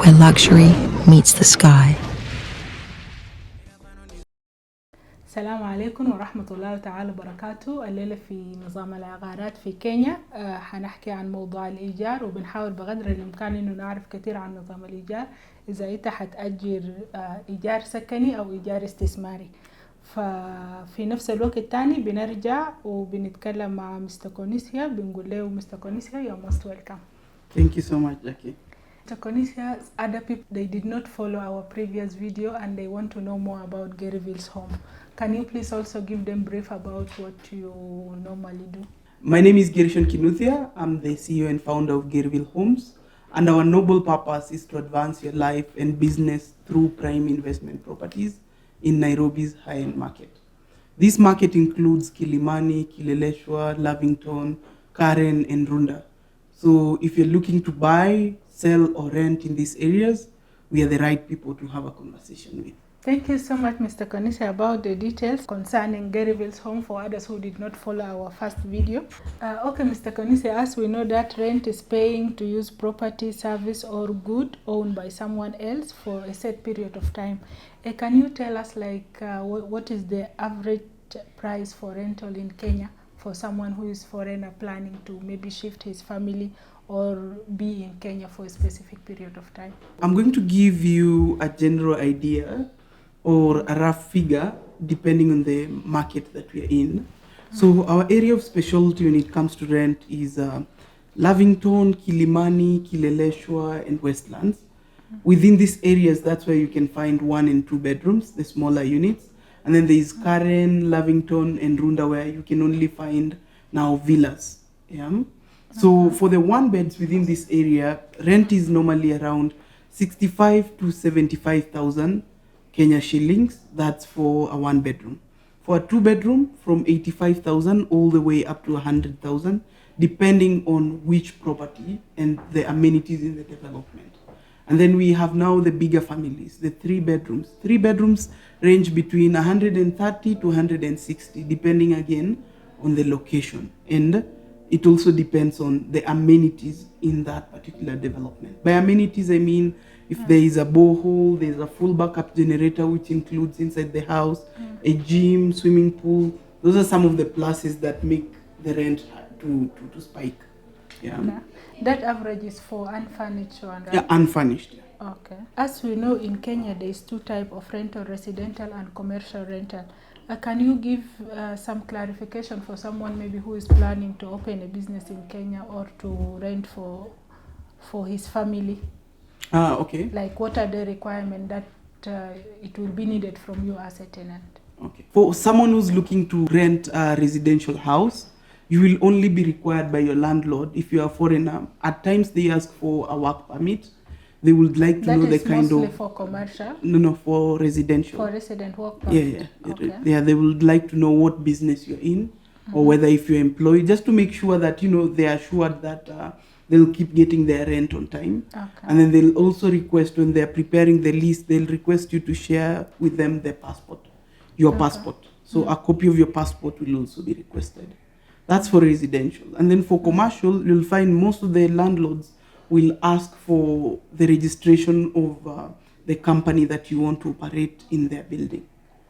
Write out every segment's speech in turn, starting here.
where luxury meets the sky. السلام عليكم ورحمة الله تعالى وبركاته. الليلة في نظام العقارات في كينيا حنحكي عن موضوع الإيجار، وبنحاول بقدر الإمكان إنه نعرف كثير عن نظام الإيجار إذا أنت حتأجر إيجار سكني أو إيجار استثماري. ففي نفس الوقت الثاني بنرجع وبنتكلم مع مستر كونيسيا، بنقول له مستر كونيسيا you're most welcome. Thank you so much, Jackie. Mr. Konisia, other people, they did not follow our previous video and they want to know more about Garyville's home. Can you please also give them brief about what you normally do? My name is Gershon Kinuthia. I'm the CEO and founder of Garyville Homes, and our noble purpose is to advance your life and business through prime investment properties in Nairobi's high-end market. This market includes Kilimani, Kileleshwa, Lavington, Karen, and Runda. So if you're looking to buy, sell, or rent in these areas, we are the right people to have a conversation with. Thank you so much, Mr. Konisa, about the details concerning Garyville's home for others who did not follow our first video. Okay, Mr. Konisa, as we know that rent is paying to use property, service, or good owned by someone else for a set period of time. Can you tell us what is the average price for rental in Kenya for someone who is foreigner planning to maybe shift his family or be in Kenya for a specific period of time? I'm going to give you a general idea or a rough figure depending on the market that we are in. So our area of specialty when it comes to rent is Lavington, Kilimani, Kileleshwa, and Westlands. Within these areas, that's where you can find 1 and 2 bedrooms, the smaller units. And then there is Karen, Lavington, and Runda, where you can only find now villas. Yeah. So for the 1 beds within this area, rent is normally around 65 to 75,000 Kenya shillings. That's for a 1 bedroom. For a 2 bedroom, from 85,000 all the way up to 100,000, depending on which property and the amenities in the development. And then we have now the bigger families, the 3 bedrooms. 3 bedrooms range between 130 to 160, depending again on the location. And it also depends on the amenities in that particular development. By amenities, I mean if there is a borehole, there's a full backup generator, which includes inside the house, a gym, swimming pool. Those are some of the pluses that make the rent to spike. Yeah. That average is for unfurnished one, right? Yeah, unfurnished. Okay. As we know, in Kenya, there is 2 types of rental, residential and commercial rental. Can you give some clarification for someone maybe who is planning to open a business in Kenya or to rent for his family? Okay. Like what are the requirements that it will be needed from you as a tenant? Okay. For someone who's looking to rent a residential house, you will only be required by your landlord if you are a foreigner. At times they ask for a work permit. They would like to know the kind of... That is mostly for commercial? No, for residential. For resident work permit? Yeah. Okay. Yeah, they would like to know what business you're in or whether if you're employed, just to make sure that, they are sure that they'll keep getting their rent on time. Okay. And then they'll also request, when they're preparing the lease, they'll request you to share with them their passport, your passport. So a copy of your passport will also be requested. That's for residential. And then for commercial, you'll find most of the landlords will ask for the registration of the company that you want to operate in their building.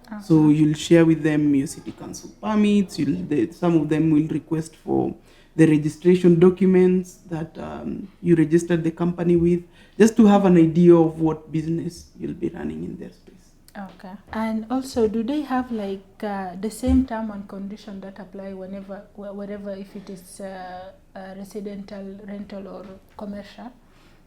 Okay. So you'll share with them your city council permits. Some of them will request for the registration documents that you registered the company with, just to have an idea of what business you'll be running in their space. Okay. And also, do they have the same term and condition that apply wherever if it is residential, rental, or commercial?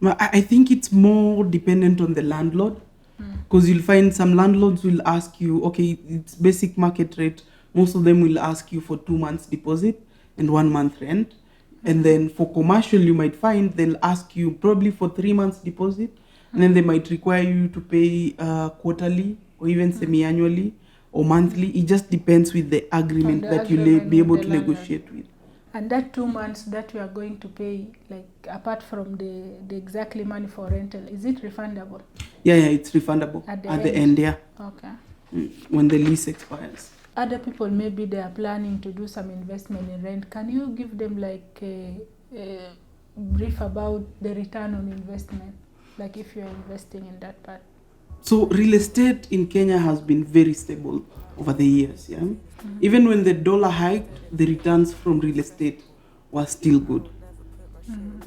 I think it's more dependent on the landlord, because you'll find some landlords will ask you, okay, it's basic market rate. Most of them will ask you for 2 months deposit and 1 month rent. And then for commercial, you might find they'll ask you probably for 3 months deposit. And then they might require you to pay quarterly or even semi-annually or monthly. It just depends with the agreement that you'll be able to negotiate with. And that 2 months that you are going to pay, apart from the exactly money for rental, is it refundable? Yeah, it's refundable at the end. Yeah. Okay. When the lease expires. Other people, maybe they are planning to do some investment in rent. Can you give them a brief about the return on investment? like if you're investing in that part? So real estate in Kenya has been very stable over the years. Yeah, even when the dollar hiked, the returns from real estate were still good.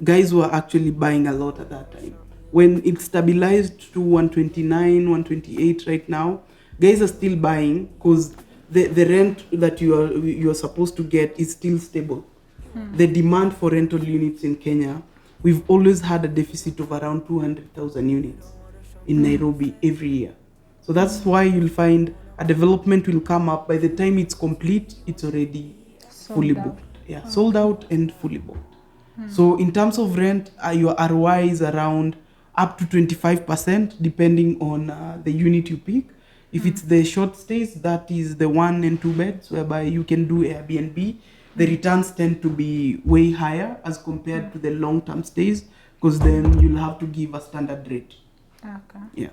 Guys were actually buying a lot at that time. When it stabilized to 129, 128 right now, guys are still buying because the rent that you are supposed to get is still stable. The demand for rental units in Kenya, we've always had a deficit of around 200,000 units in Nairobi every year. So that's why you'll find a development will come up. By the time it's complete, it's already fully booked. Yeah, sold out and fully booked. So in terms of rent, your ROI is around up to 25%, depending on the unit you pick. If it's the short stays, that is the 1 and 2 beds, whereby you can do Airbnb. The returns tend to be way higher as compared to the long-term stays, because then you'll have to give a standard rate. Okay. Yeah.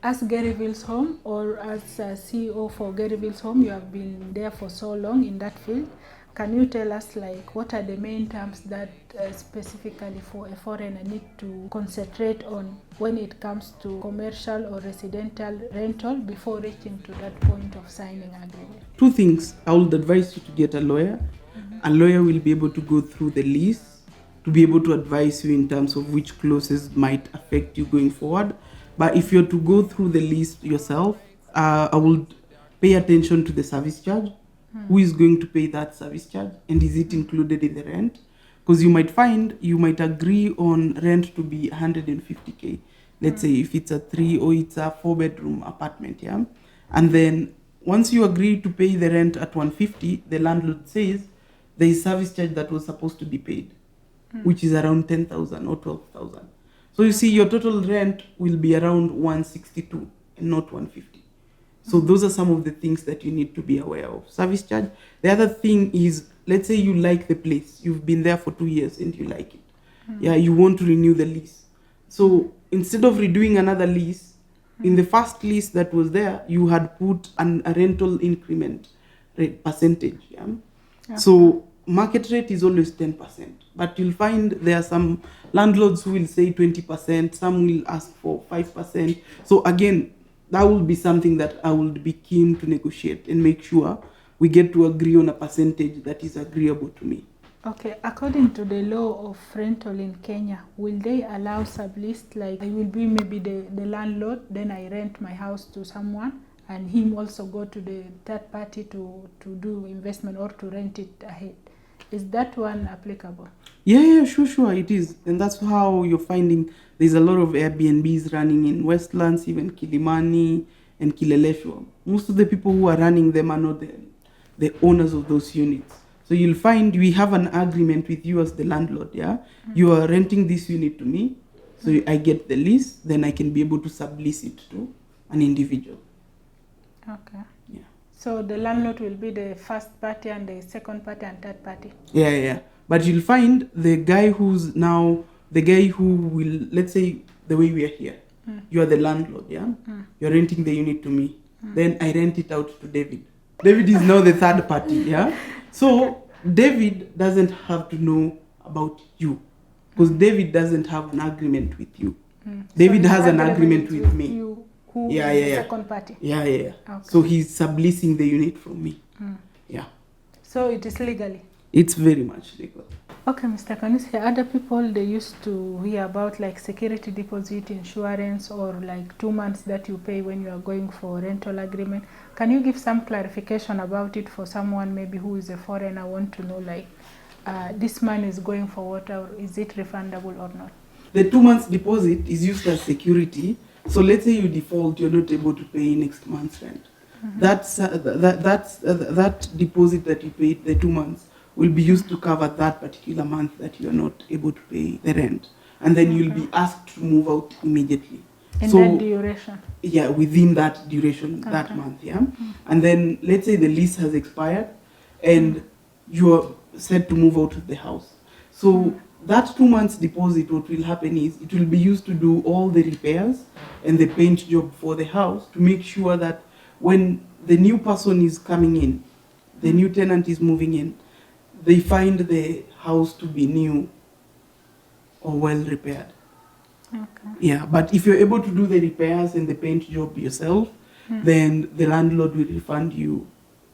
As Garyville's Home, or as CEO for Garyville's Home, you have been there for so long in that field. Can you tell us, like, what are the main terms that specifically for a foreigner need to concentrate on when it comes to commercial or residential rental before reaching to that point of signing agreement? 2 things. I would advise you to get a lawyer. A lawyer will be able to go through the lease to be able to advise you in terms of which clauses might affect you going forward. But if you're to go through the lease yourself, I would pay attention to the service charge. Who is going to pay that service charge, and is it included in the rent? Because you might agree on rent to be 150K. Let's say if it's a 3 or it's a 4-bedroom apartment, yeah. And then once you agree to pay the rent at 150, the landlord says there is service charge that was supposed to be paid, which is around 10,000 or 12,000. So you see, your total rent will be around 162 and not 150. So those are some of the things that you need to be aware of. Service charge. The other thing is, let's say you like the place. You've been there for 2 years and you like it. Yeah, you want to renew the lease. So instead of redoing another lease, in the first lease that was there, you had put a rental increment rate percentage. Yeah? Okay. So market rate is always 10%. But you'll find there are some landlords who will say 20%. Some will ask for 5%. So again, that will be something that I will be keen to negotiate and make sure we get to agree on a percentage that is agreeable to me. Okay, according to the law of rental in Kenya, will they allow sublease, like I will be maybe the landlord, then I rent my house to someone and him also go to the third party to do investment or to rent it ahead? Is that one applicable? Yeah, sure, it is. And that's how you're finding there's a lot of Airbnbs running in Westlands, even Kilimani and Kileleshwa. Most of the people who are running them are not the owners of those units. So you'll find we have an agreement with you as the landlord, yeah? You are renting this unit to me, so I get the lease, then I can be able to sublease it to an individual. Okay. Yeah. So the landlord will be the first party and the second party and third party? Yeah. But you'll find the guy who will, let's say the way we are here, you are the landlord, yeah? You're renting the unit to me. Then I rent it out to David. David is now the third party, yeah? So David doesn't have to know about you, because David doesn't have an agreement with you. David So has an agreement with me. You, who Yeah. is the second party? Yeah. Okay. So he's subleasing the unit from me. Yeah. So it is legally? It's very much legal. Okay, Mr. Kanisi, other people, they used to hear about like security deposit insurance or like 2 months that you pay when you are going for rental agreement. Can you give some clarification about it for someone maybe who is a foreigner, want to know like this money is going for what, or is it refundable or not? The 2 months deposit is used as security. So let's say you default, you're not able to pay next month's rent. That deposit that you paid, the 2 months, will be used to cover that particular month that you're not able to pay the rent. And then you'll be asked to move out immediately. In that duration? Yeah, within that duration, that month, yeah. And then let's say the lease has expired and you're set to move out of the house. So that 2 months deposit, what will happen is it will be used to do all the repairs and the paint job for the house to make sure that when the new person is coming in, the new tenant is moving in, they find the house to be new or well repaired. Okay. Yeah, but if you're able to do the repairs and the paint job yourself, then the landlord will refund you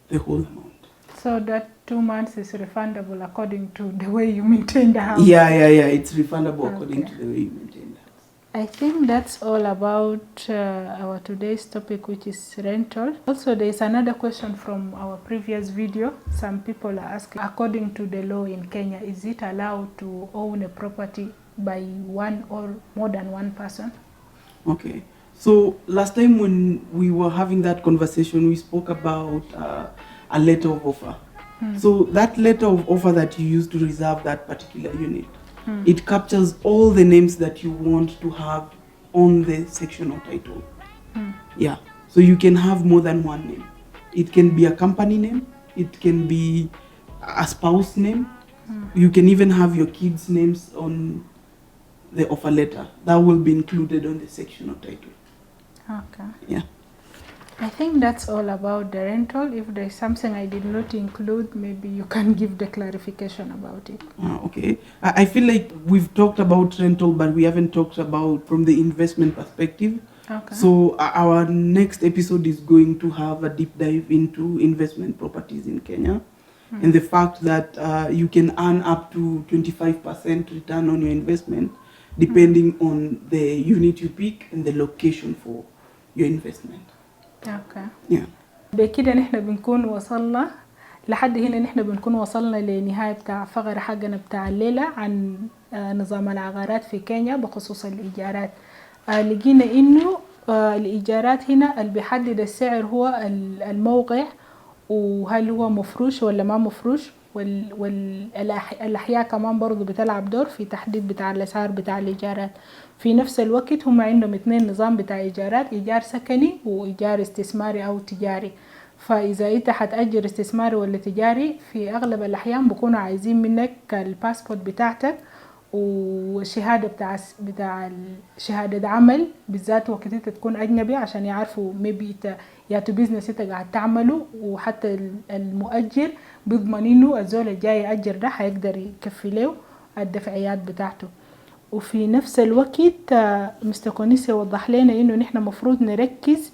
the whole amount. So that 2 months is refundable according to the way you maintain the house. Yeah, it's refundable according Okay. to the way you maintain the house. I think that's all about our today's topic, which is rental. Also, there is another question from our previous video. Some people are asking, according to the law in Kenya, is it allowed to own a property by one or more than one person? Okay. So last time when we were having that conversation, we spoke about a letter of offer. So that letter of offer that you use to reserve that particular unit, it captures all the names that you want to have on the section or title. Yeah. So you can have more than one name. It can be a company name. It can be a spouse name. You can even have your kids' names on the offer letter. That will be included on the section or title. Okay. Yeah. I think that's all about the rental. If there's something I did not include, maybe you can give the clarification about it. Okay. I feel like we've talked about rental, but we haven't talked about from the investment perspective. Okay. So our next episode is going to have a deep dive into investment properties in Kenya and the fact that you can earn up to 25% return on your investment depending on the unit you pick and the location for your investment. Okay. Yeah. بكده نحن بنكون وصلنا لحد هنا. نحن بنكون وصلنا لنهاية بتاع فقرة حقنا بتاع الليلة عن نظام العقارات في كينيا بخصوص الإيجارات. لقينا إنه الإيجارات هنا اللي بيحدد السعر هو الموقع، وهل هو مفروش ولا ما مفروش، والأحياء كمان برضو بتلعب دور في تحديد بتاع الأسعار بتاع الإيجارات. في نفس الوقت هم عندهم 2 نظام بتاع إيجارات، إيجار سكني وإيجار استثماري أو تجاري. فإذا أنت حتأجر استثماري ولا تجاري، في أغلب الأحيان بيكونوا عايزين منك الباسبورت بتاعتك وشهادة بتاع شهادة عمل، بالذات وقت انت تكون أجنبي عشان يعرفوا ميبي يا تو بيزنس انت قاعد تعمله، وحتى المؤجر بيضمن انه الزول الجاي يأجر ده هيقدر يكفي له الدفعيات بتاعته. وفي نفس الوقت مستر كونيسي وضح لنا انه نحن مفروض نركز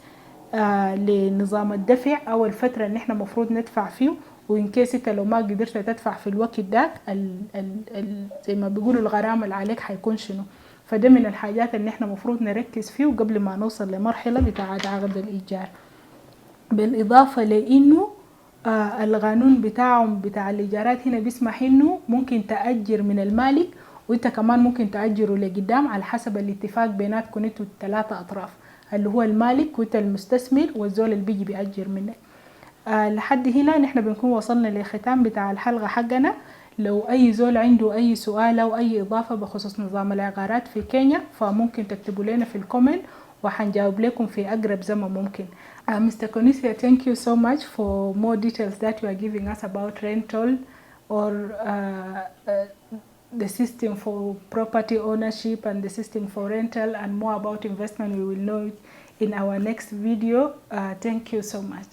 لنظام الدفع او الفترة اللي نحن مفروض ندفع فيه، وإن كيس انت لو ما قدرت تدفع في الوقت ده زي ما بيقولوا الغرامة اللي عليك هيكون شنو. فده من الحاجات اللي احنا مفروض نركز فيه قبل ما نوصل لمرحلة بتاع عقد الإيجار. بالإضافة لأنه القانون بتاعهم بتاع الإيجارات هنا بيسمح إنه ممكن تأجر من المالك، وإنت كمان ممكن تأجره لقدام على حسب الاتفاق بيناتكم انتوا ال3 أطراف، اللي هو المالك وإنت المستثمر والزول اللي بيجي بيأجر منك. لحد هنا نحن بنكون وصلنا لختام بتاع الحلقة حقنا. لو أي زول عنده أي سؤال أو أي إضافة بخصوص نظام العقارات في كينيا فممكن تكتبوا لنا في الكومنت وحنجاوب لكم في أقرب زمن ممكن. Mr. Konisia, thank you so much for more details that you are giving us about rental or the system for property ownership and the system for rental, and more about investment we will know in our next video. Thank you so much.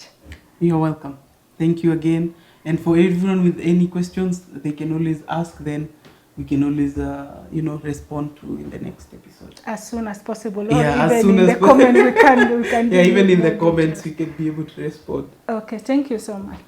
You're welcome. Thank you again. And for everyone with any questions, they can always ask, then we can always, respond to in the next episode. As soon as possible. Yeah, or as even soon in as the comment we can yeah, even in the more comments, details. we can be able to respond. Okay, thank you so much.